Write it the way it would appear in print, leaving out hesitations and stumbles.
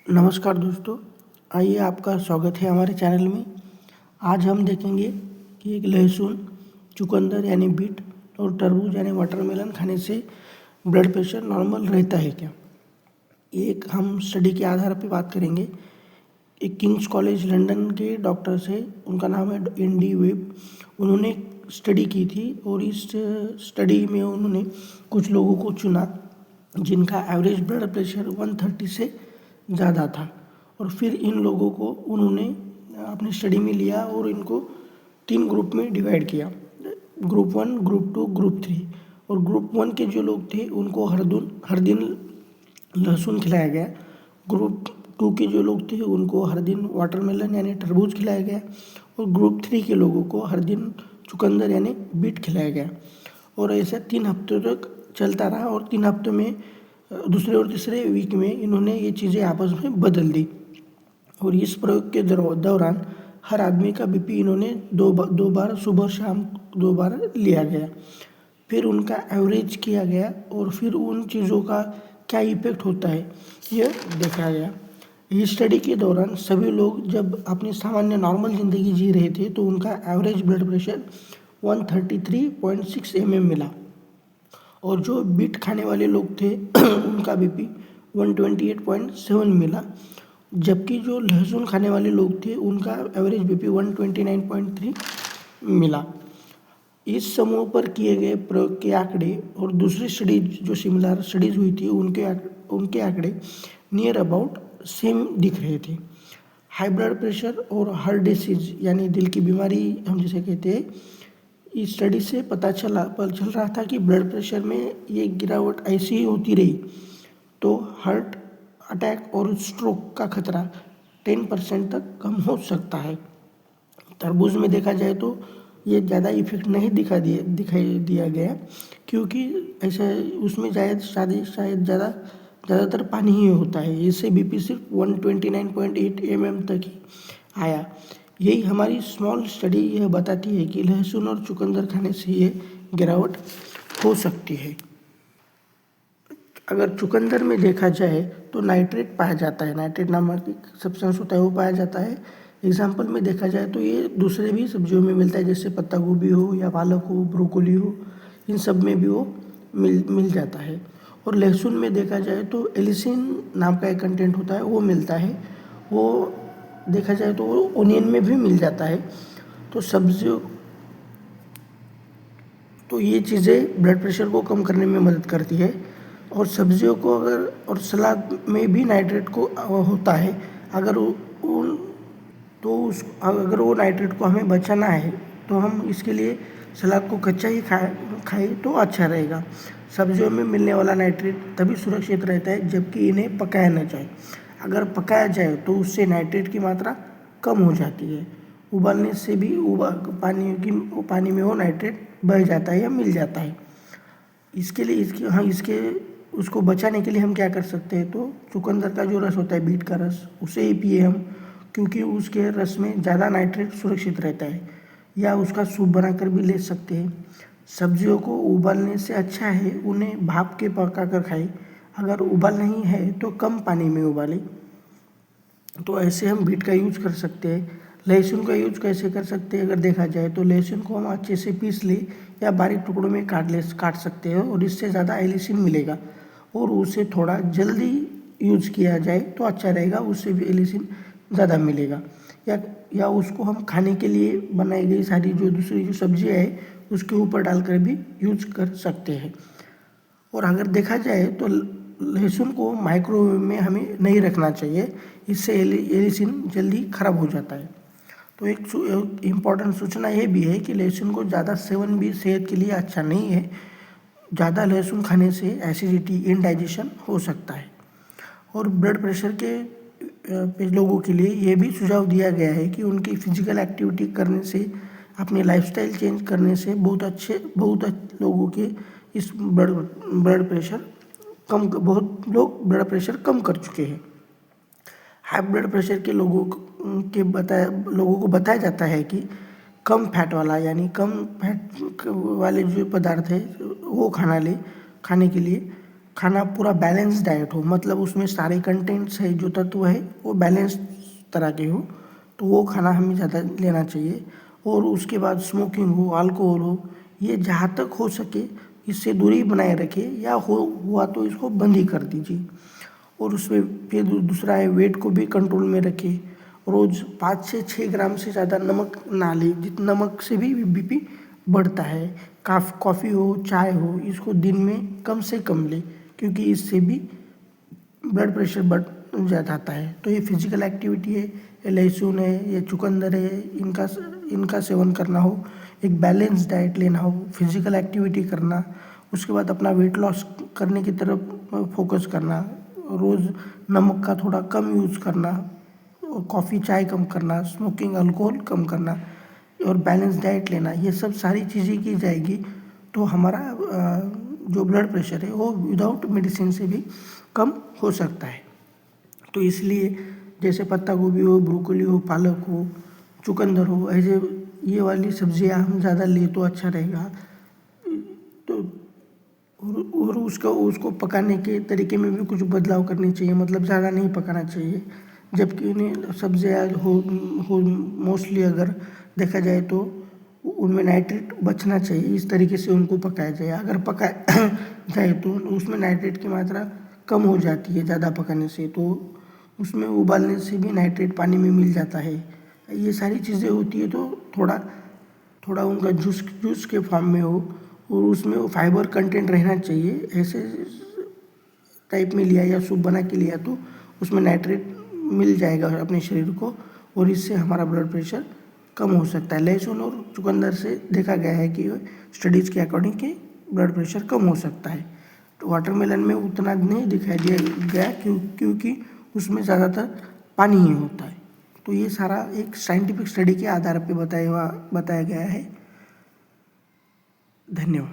नमस्कार दोस्तों, आइए आपका स्वागत है हमारे चैनल में। आज हम देखेंगे कि एक लहसुन, चुकंदर यानी बीट और तरबूज यानी वाटरमेलन खाने से ब्लड प्रेशर नॉर्मल रहता है क्या। एक हम स्टडी के आधार पर बात करेंगे। एक किंग्स कॉलेज लंदन के डॉक्टर्स है, उनका नाम है एनडी वेब। उन्होंने स्टडी की थी और इस स्टडी में उन्होंने कुछ लोगों को चुना जिनका एवरेज ब्लड प्रेशर 130 से ज़्यादा था, और फिर इन लोगों को उन्होंने अपनी स्टडी में लिया और इनको 3 ग्रुप में डिवाइड किया, ग्रुप 1, ग्रुप 2, ग्रुप 3। और ग्रुप 1 के जो लोग थे उनको हर दिन लहसुन खिलाया गया। ग्रुप 2 के जो लोग थे उनको हर दिन वाटरमेलन यानी तरबूज खिलाया गया, और ग्रुप 3 के लोगों को हर दिन चुकंदर यानी बीट खिलाया गया। और ऐसे 3 हफ्तों तक चलता रहा, और 3 हफ्तों में दूसरे और तीसरे वीक में इन्होंने ये चीज़ें आपस में बदल दी। और इस प्रयोग के दौरान हर आदमी का बीपी इन्होंने दो बार सुबह शाम 2 बार लिया गया। फिर उनका एवरेज किया गया और फिर उन चीज़ों का क्या इफेक्ट होता है यह देखा गया। इस स्टडी के दौरान सभी लोग जब अपनी सामान्य नॉर्मल ज़िंदगी जी रहे थे तो उनका एवरेज ब्लड प्रेशर 133.6 mm मिला, और जो बीट खाने वाले लोग थे उनका बीपी 128.7 मिला, जबकि जो लहसुन खाने वाले लोग थे उनका एवरेज बीपी 129.3 मिला। इस समूह पर किए गए प्रयोग के आंकड़े और दूसरी स्टडी जो सिमिलर स्टडीज हुई थी उनके आंकड़े नियर अबाउट सेम दिख रहे थे। हाई ब्लड प्रेशर और हार्ट डिसीज यानी दिल की बीमारी हम जिसे कहते हैं, इस स्टडी से पता चल रहा था कि ब्लड प्रेशर में ये गिरावट ऐसी ही होती रही तो हार्ट अटैक और स्ट्रोक का खतरा 10% तक कम हो सकता है। तरबूज में देखा जाए तो ये ज़्यादा इफेक्ट नहीं दिखाई दिया गया, क्योंकि ऐसा उसमें शायद ज़्यादातर पानी ही होता है। इससे बीपी सिर्फ 129.8 mm तक ही आया। यही हमारी स्मॉल स्टडी यह बताती है कि लहसुन और चुकंदर खाने से ये गिरावट हो सकती है। अगर चुकंदर में देखा जाए तो नाइट्रेट पाया जाता है, नाइट्रेट नामक एक सब्सटेंस होता है वो पाया जाता है। एग्जाम्पल में देखा जाए तो ये दूसरे भी सब्जियों में मिलता है, जैसे पत्ता गोभी हो या पालक हो, ब्रोकोली हो, इन सब में भी वो मिल जाता है। और लहसुन में देखा जाए तो एलिसिन नाम का एक कंटेंट होता है वो मिलता है, वो देखा जाए तो वो ओनियन में भी मिल जाता है। तो सब्जियों तो ये चीज़ें ब्लड प्रेशर को कम करने में मदद करती है। और सब्जियों को और सलाद में भी नाइट्रेट को होता है। अगर अगर वो नाइट्रेट को हमें बचाना है तो हम इसके लिए सलाद को कच्चा ही खाए तो अच्छा रहेगा। सब्जियों में मिलने वाला नाइट्रेट तभी सुरक्षित रहता है जबकि इन्हें पकाया न जाए। अगर पकाया जाए तो उससे नाइट्रेट की मात्रा कम हो जाती है। उबालने से भी पानी में वो नाइट्रेट बह जाता है या मिल जाता है। इसके उसको बचाने के लिए हम क्या कर सकते हैं, तो चुकंदर का जो रस होता है, बीट का रस, उसे ही पिए हम, क्योंकि उसके रस में ज़्यादा नाइट्रेट सुरक्षित रहता है। या उसका सूप बनाकर भी ले सकते हैं। सब्जियों को उबालने से अच्छा है उन्हें भाप के पका कर खाएं। अगर उबाल नहीं है तो कम पानी में उबालें। तो ऐसे हम बीट का यूज कर सकते हैं। लहसुन का यूज कैसे कर सकते हैं, अगर देखा जाए तो लहसुन को हम अच्छे से पीस लें या बारीक टुकड़ों में काट सकते हैं, और इससे ज़्यादा एलिसिन मिलेगा। और उसे थोड़ा जल्दी यूज किया जाए तो अच्छा रहेगा, उससे भी एलिसिन ज़्यादा मिलेगा। या उसको हम खाने के लिए बनाई गई सारी जो दूसरी जो सब्जियाँ है उसके ऊपर डालकर भी यूज कर सकते हैं। और अगर देखा जाए तो लहसुन को माइक्रोवेव में हमें नहीं रखना चाहिए, इससे एलिसिन जल्दी खराब हो जाता है। तो एक इम्पॉर्टेंट सूचना ये भी है कि लहसुन को ज़्यादा सेवन भी सेहत के लिए अच्छा नहीं है। ज़्यादा लहसुन खाने से एसिडिटी, इंडाइजेशन हो सकता है। और ब्लड प्रेशर के लोगों के लिए ये भी सुझाव दिया गया है कि उनकी फिजिकल एक्टिविटी करने से, अपनी लाइफस्टाइल चेंज करने से बहुत लोगों के इस बहुत लोग ब्लड प्रेशर कम कर चुके हैं। हाई ब्लड प्रेशर के लोगों को बताया जाता है कि कम फैट वाला यानी कम फैट वाले जो पदार्थ है वो खाने के लिए खाना पूरा बैलेंस डाइट हो, मतलब उसमें सारे कंटेंट्स है जो तत्व है वो बैलेंस तरह के हो, तो वो खाना हमें ज़्यादा लेना चाहिए। और उसके बाद स्मोकिंग हो, अल्कोहल हो, ये जहाँ तक हो सके इससे दूरी बनाए रखें, या हुआ तो इसको बंद ही कर दीजिए। और उसमें फिर दूसरा है वेट को भी कंट्रोल में रखें। रोज़ 5 से 6 ग्राम से ज़्यादा नमक ना लें, जितना नमक से भी बीपी बढ़ता है। कॉफ़ी हो, चाय हो, इसको दिन में कम से कम लें, क्योंकि इससे भी ब्लड प्रेशर बढ़ जाता है। तो ये फिजिकल एक्टिविटी है, ये लहसुन है, ये चुकंदर है, इनका सेवन करना हो, एक बैलेंस डाइट लेना हो, फिजिकल एक्टिविटी करना, उसके बाद अपना वेट लॉस करने की तरफ फोकस करना, रोज़ नमक का थोड़ा कम यूज़ करना, कॉफ़ी चाय कम करना, स्मोकिंग अल्कोहल कम करना और बैलेंस डाइट लेना, ये सब सारी चीज़ें की जाएगी तो हमारा जो ब्लड प्रेशर है वो विदाउट मेडिसिन से भी कम हो सकता है। तो इसलिए जैसे पत्ता गोभी हो, ब्रोकली हो, पालक हो, चुकंदर हो, ऐसे ये वाली सब्जियां हम ज़्यादा ले तो अच्छा रहेगा। तो और उसको पकाने के तरीके में भी कुछ बदलाव करने चाहिए, मतलब ज़्यादा नहीं पकाना चाहिए। जबकि उन्हें सब्जियां हो मोस्टली अगर देखा जाए तो उनमें नाइट्रेट बचना चाहिए, इस तरीके से उनको पकाया जाए। अगर पकाया जाए तो उसमें नाइट्रेट की मात्रा कम हो जाती है ज़्यादा पकाने से, तो उसमें उबालने से भी नाइट्रेट पानी में मिल जाता है। ये सारी चीज़ें होती है तो थोड़ा उनका जूस के फॉर्म में हो और उसमें वो फाइबर कंटेंट रहना चाहिए। ऐसे टाइप में लिया या सूप बना के लिया तो उसमें नाइट्रेट मिल जाएगा अपने शरीर को, और इससे हमारा ब्लड प्रेशर कम हो सकता है। लहसुन और चुकंदर से देखा गया है कि स्टडीज़ के अकॉर्डिंग कि ब्लड प्रेशर कम हो सकता है। तो वाटरमेलन में उतना नहीं दिखाई दिया गया क्योंकि उसमें ज़्यादातर पानी ही होता है। तो ये सारा एक साइंटिफिक स्टडी के आधार पर बताया गया है। धन्यवाद।